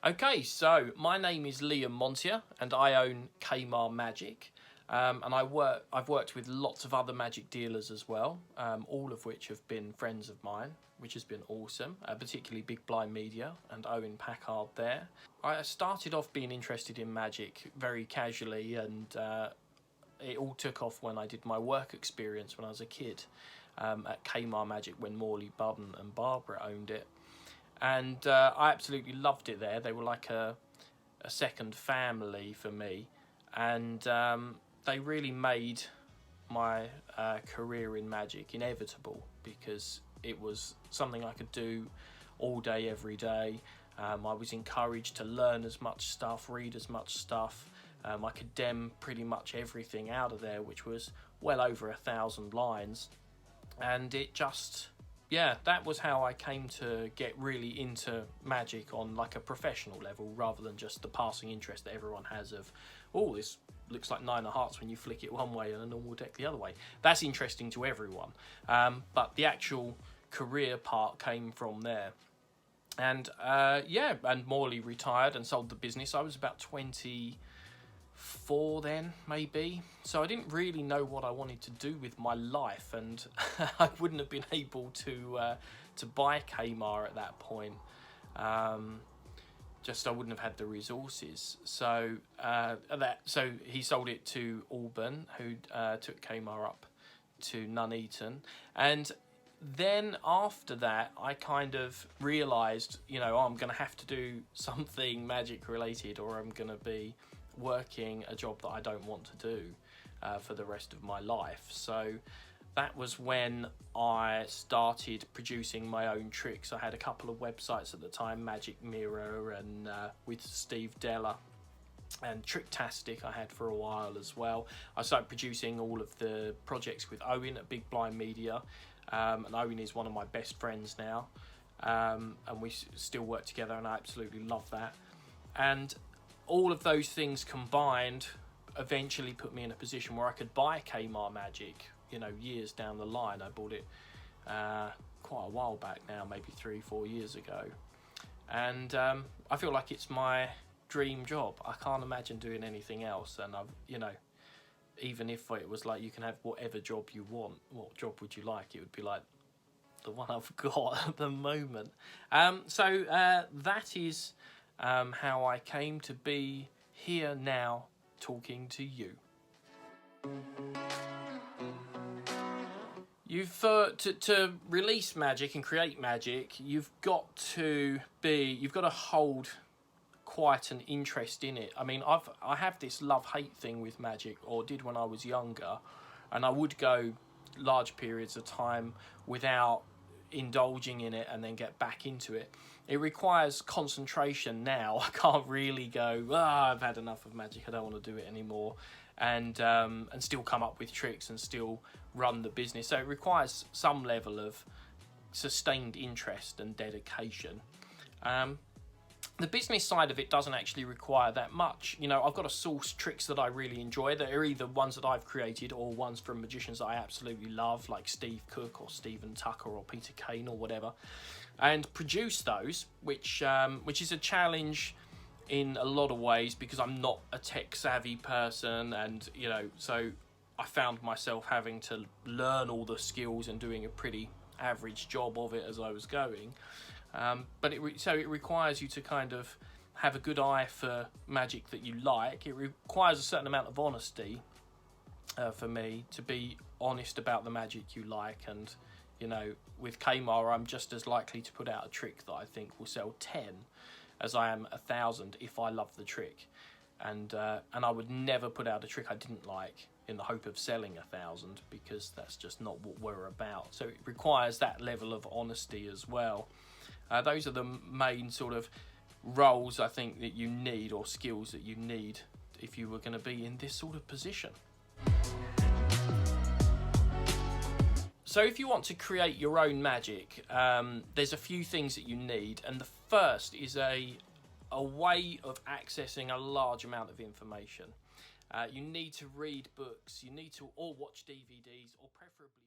Okay, so my name is Liam Montier and I own Kmart Magic. And I've worked with lots of other magic dealers as well, all of which have been friends of mine, which has been awesome, particularly Big Blind Media and Owen Packard there. I started off being interested in magic very casually, and it all took off when I did my work experience when I was a kid at Kmart Magic when Morley Budden and Barbara owned it. And I absolutely loved it there. They were like a second family for me, and they really made my career in magic inevitable, because it was something I could do all day, every day. I was encouraged to learn as much stuff, read as much stuff. I could dem pretty much everything out of there, which was well over 1,000 lines. And it just, yeah, that was how I came to get really into magic on like a professional level, rather than just the passing interest that everyone has of, oh, this looks like nine of hearts when you flick it one way and a normal deck the other way. That's interesting to everyone, but the actual career part came from there. And yeah, and Morley retired and sold the business. I was about 24 then, maybe, so I didn't really know what I wanted to do with my life, and I wouldn't have been able to buy Kmart at that point. Just I wouldn't have had the resources. So so he sold it to Auburn, who took Kmart up to Nuneaton. And then after that, I kind of realised, you know, I'm going to have to do something magic related, or I'm going to be working a job that I don't want to do for the rest of my life. So that was when I started producing my own tricks. I had a couple of websites at the time, Magic Mirror and with Steve Della, and Tricktastic I had for a while as well. I started producing all of the projects with Owen at Big Blind Media, and Owen is one of my best friends now, and we still work together, and I absolutely love that. And all of those things combined eventually put me in a position where I could buy Kmart Magic, you know, years down the line. I bought it quite a while back now, maybe 3-4 years ago, and I feel like it's my dream job. I can't imagine doing anything else, and I've, you know, even if it was like you can have whatever job you want, what job would you like? It would be like the one I've got at the moment. So that is how I came to be here now talking to you. To release magic and create magic, you've got to hold quite an interest in it. I mean, I have this love-hate thing with magic, or did when I was younger, and I would go large periods of time without indulging in it and then get back into it. It requires concentration now. I can't really go, I've had enough of magic, I don't want to do it anymore, and still come up with tricks and still run the business. So it requires some level of sustained interest and dedication. The business side of it doesn't actually require that much. You know, I've got to source tricks that I really enjoy, that are either ones that I've created or ones from magicians that I absolutely love, like Steve Cook or Stephen Tucker or Peter Kane or whatever, and produce those, which is a challenge in a lot of ways, because I'm not a tech savvy person, and you know, so I found myself having to learn all the skills and doing a pretty average job of it as I was going. But it requires you to kind of have a good eye for magic that you like. It requires a certain amount of honesty for me, to be honest about the magic you like. And you know, with Kmart, I'm just as likely to put out a trick that I think will sell 10 as I am 1,000 if I love the trick. And I would never put out a trick I didn't like in the hope of selling 1,000, because that's just not what we're about. So it requires that level of honesty as well. Those are the main sort of roles I think that you need, or skills that you need, if you were going to be in this sort of position. So if you want to create your own magic, there's a few things that you need, and the first is a way of accessing a large amount of information. You need to read books, you need to, or watch DVDs, or preferably